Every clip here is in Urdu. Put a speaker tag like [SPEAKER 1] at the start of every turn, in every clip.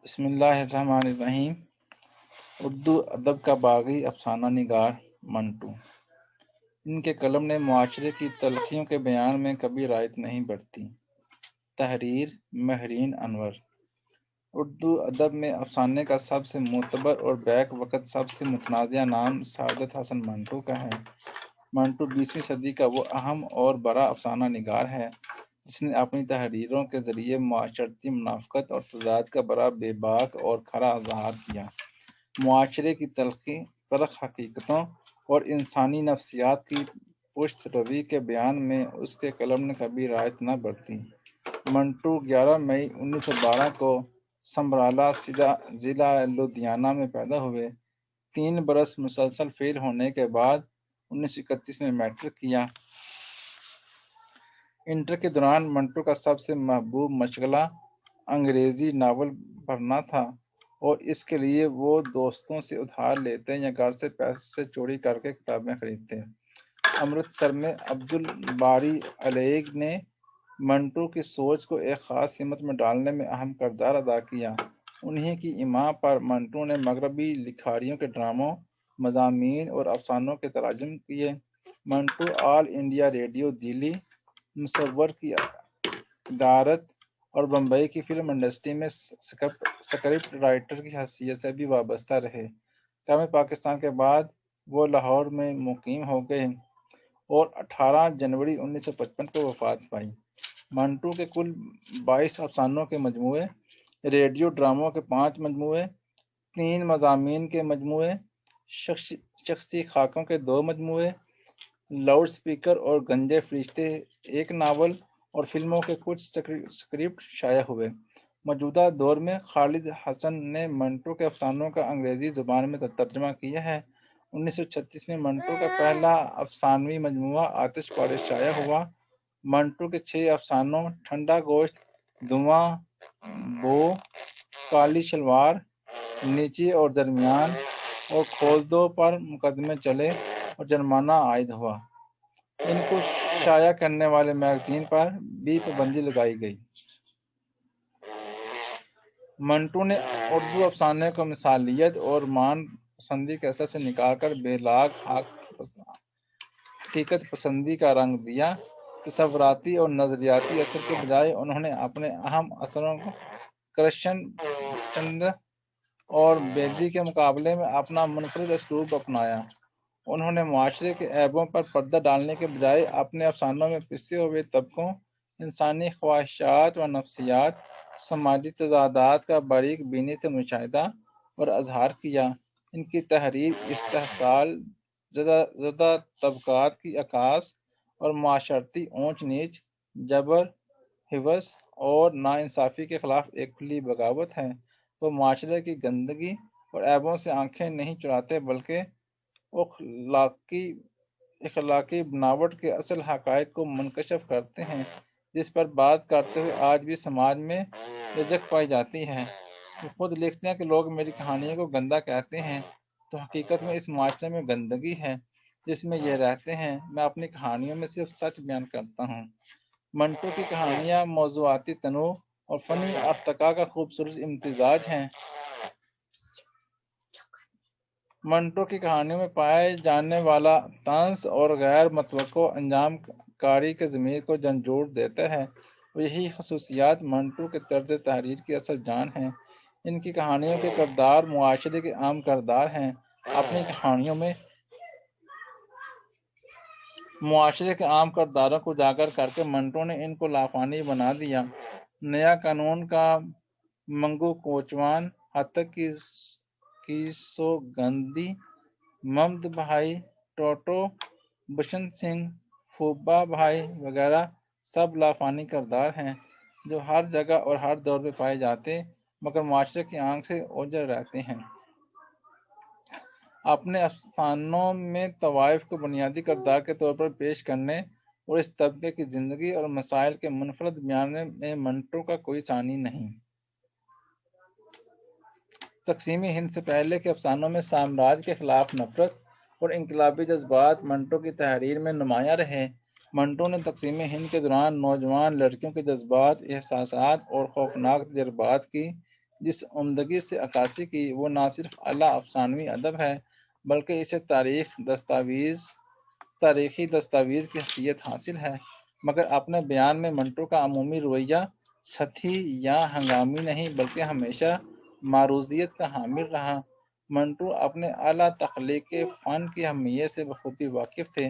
[SPEAKER 1] بسم اللہ الرحمن الرحیم۔ اردو ادب کا باغی افسانہ نگار منٹو۔ ان کے قلم نے معاشرے کی تلخیوں کے بیان میں کبھی رعایت نہیں برتی۔ تحریر مہرین انور۔ اردو ادب میں افسانے کا سب سے معتبر اور بیک وقت سب سے متنازع نام سعادت حسن منٹو کا ہے۔ منٹو 20ویں صدی کا وہ اہم اور بڑا افسانہ نگار ہے جس نے اپنی تحریروں کے ذریعے معاشرتی منافقت اور تضاد کا بڑا بے باک اور کھرا اظہار کیا۔ معاشرے کی تلخ حقیقتوں اور انسانی نفسیات کی پشت روی کے بیان میں اس کے قلم نے کبھی رعایت نہ برتی۔ منٹو 11 مئی 1912 کو سمبرالہ ضلع لدھیانہ میں پیدا ہوئے۔ 3 برس مسلسل فیل ہونے کے بعد 1931 میں میٹرک کیا۔ انٹر کے دوران منٹو کا سب سے محبوب مشغلہ انگریزی ناول پڑھنا تھا اور اس کے لیے وہ دوستوں سے ادھار لیتے یا گھر سے پیسے چوری کر کے کتابیں خریدتے۔ امرتسر میں عبدالباری علیگ نے منٹو کی سوچ کو ایک خاص سمت میں ڈالنے میں اہم کردار ادا کیا۔ انہی کی ایما پر منٹو نے مغربی لکھاریوں کے ڈراموں، مضامین اور افسانوں کے تراجم کیے۔ منٹو آل انڈیا ریڈیو دہلی مصور کی ادارت اور بمبئی کی فلم انڈسٹری میں سکرپٹ رائٹر کی حیثیت سے بھی وابستہ رہے۔ قیام پاکستان کے بعد وہ لاہور میں مقیم ہو گئے اور 18 جنوری 1955 کو وفات پائی۔ منٹو کے کل 22 افسانوں کے مجموعے، ریڈیو ڈراموں کے 5 مجموعے، 3 مضامین کے مجموعے، شخصی خاکوں کے 2 مجموعے، لاؤڈ سپیکر اور گنجے فرشتے 1 ناول اور فلموں کے کچھ سکرپٹ شائع ہوئے۔ موجودہ دور میں خالد حسن نے منٹو کے افسانوں کا انگریزی زبان میں ترجمہ کیا ہے۔ 1936 میں منٹو کا پہلا افسانوی مجموعہ آتش پارے شائع ہوا۔ منٹو کے 6 افسانوں ٹھنڈا گوشت، دھواں، بو، کالی شلوار، نیچے اور درمیان اور کھول دو پر مقدمے چلے اور جرمانہ عائد ہوا۔ ان کو شائع کرنے والے میگزین پر بھی پابندی لگائی گئی۔ منٹو نے اردو افسانے کو مثالیت اور مان پسندی کے اثر سے نکال کر بے لاگ حقیقت پسندی کا رنگ دیا۔ تصوراتی اور نظریاتی اثر کے بجائے انہوں نے اپنے اہم اثروں کو کرشن چندر اور بیدی کے مقابلے میں اپنا منفرد اسلوب اپنایا۔ انہوں نے معاشرے کے عیبوں پر پردہ ڈالنے کے بجائے اپنے افسانوں میں پسے ہوئے طبقوں، انسانی خواہشات و نفسیات، سماجی تضادات کا باریک بینی سے مشاہدہ اور اظہار کیا۔ ان کی تحریر استحصال زدہ طبقات کی عکاس اور معاشرتی اونچ نیچ، جبر، ہوس اور ناانصافی کے خلاف ایک کھلی بغاوت ہے۔ وہ معاشرے کی گندگی اور عیبوں سے آنکھیں نہیں چراتے بلکہ اخلاقی بناوٹ کے اصل حقائق کو منکشف کرتے ہیں، جس پر بات کرتے ہوئے آج بھی سماج میں رجک پائی جاتی ہے۔ وہ خود لکھتے ہیں کہ لوگ میری کہانیوں کو گندا کہتے ہیں، تو حقیقت میں اس معاشرے میں گندگی ہے جس میں یہ رہتے ہیں۔ میں اپنی کہانیوں میں صرف سچ بیان کرتا ہوں۔ منٹو کی کہانیاں موضوعاتی تنوع اور فنی ارتقاء کا خوبصورت امتزاج ہیں۔ منٹو کی کہانیوں میں پائے جانے والا طنز اور غیر متوقع انجام کاری کے ضمیر کو جھنجھوڑ دیتا ہے اور یہی خصوصیات منٹو کے طرز تحریر کی اصل جان ہیں۔ ان کی کہانیوں کے کردار معاشرے کے عام کردار ہیں۔ اپنی کہانیوں میں معاشرے کے عام کرداروں کو اجاگر کر کے منٹو نے ان کو لافانی بنا دیا۔ نیا قانون کا منگو کوچوان، ہتک کی سوگندھی، ممد بھائی، ٹوٹو، بشنت سنگھ، پھوبا بھائی وغیرہ سب لافانی کردار ہیں جو ہر جگہ اور ہر دور میں پائے جاتے مگر معاشرے کی آنکھ سے اوجھل رہتے ہیں۔ اپنے افسانوں میں طوائف کو بنیادی کردار کے طور پر پیش کرنے اور اس طبقے کی زندگی اور مسائل کے منفرد بیان میں منٹو کا کوئی ثانی نہیں۔ تقسیم ہند سے پہلے کے افسانوں میں سامراج کے خلاف نفرت اور انقلابی جذبات منٹو کی تحریر میں نمایاں رہے۔ منٹو نے تقسیم ہند کے دوران نوجوان لڑکیوں کے جذبات، احساسات اور خوفناک تجربات کی جس عمدگی سے عکاسی کی وہ نہ صرف اعلیٰ افسانوی ادب ہے بلکہ اسے تاریخی دستاویز کی حیثیت حاصل ہے، مگر اپنے بیان میں منٹو کا عمومی رویہ سطحی یا ہنگامی نہیں بلکہ ہمیشہ معروضیت کا حامل رہا۔ منٹو اپنے اعلیٰ تخلیقی فن کی اہمیت سے بخوبی واقف تھے۔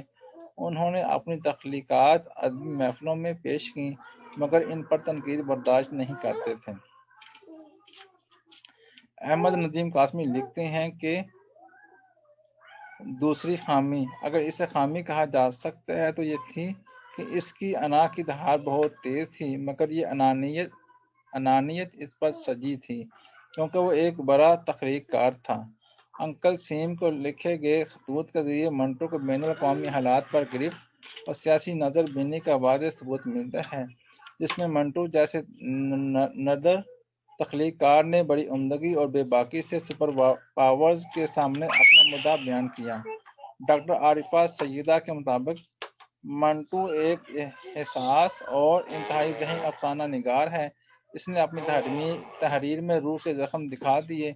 [SPEAKER 1] انہوں نے اپنی تخلیقات ادبی محفلوں میں پیش کیں مگر ان پر تنقید برداشت نہیں کرتے تھے۔ احمد ندیم قاسمی لکھتے ہیں کہ دوسری خامی، اگر اسے خامی کہا جا سکتا ہے تو یہ تھی کہ اس کی انا کی دھار بہت تیز تھی، مگر یہ انانیت اس پر سجی تھی کیونکہ وہ ایک بڑا تخلیق کار تھا۔ انکل سیم کو لکھے گئے خطوط کے ذریعے منٹو کو بین الاقوامی حالات پر گرفت اور سیاسی نظر بینی کا واضح ثبوت ملتا ہے، جس میں منٹو جیسے نادر تخلیق کار نے بڑی عمدگی اور بے باکی سے سپر پاورز کے سامنے اپنا مدعا بیان کیا۔ ڈاکٹر عارفہ سیدہ کے مطابق منٹو ایک حساس اور انتہائی ذہین افسانہ نگار ہے۔ اس نے اپنی تحریر میں روح کے زخم دکھا دیے۔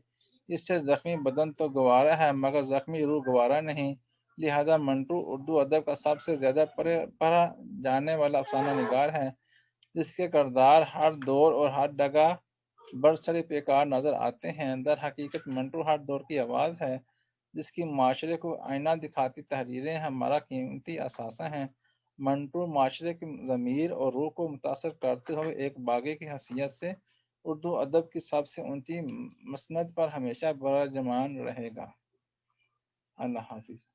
[SPEAKER 1] اس سے زخمی بدن تو گوارا ہے مگر زخمی روح گوارا نہیں، لہذا منٹو اردو ادب کا سب سے زیادہ پڑھا جانے والا افسانہ نگار ہے، جس کے کردار ہر دور اور ہر جگہ برسر پیکار نظر آتے ہیں۔ در حقیقت منٹو ہر دور کی آواز ہے، جس کی معاشرے کو آئینہ دکھاتی تحریریں ہمارا قیمتی اثاثہ ہیں۔ منٹو معاشرے کی ضمیر اور روح کو متاثر کرتے ہوئے ایک باغی کی حیثیت سے اردو ادب کی سب سے اونچی مسند پر ہمیشہ براجمان رہے گا۔ اللہ حافظ۔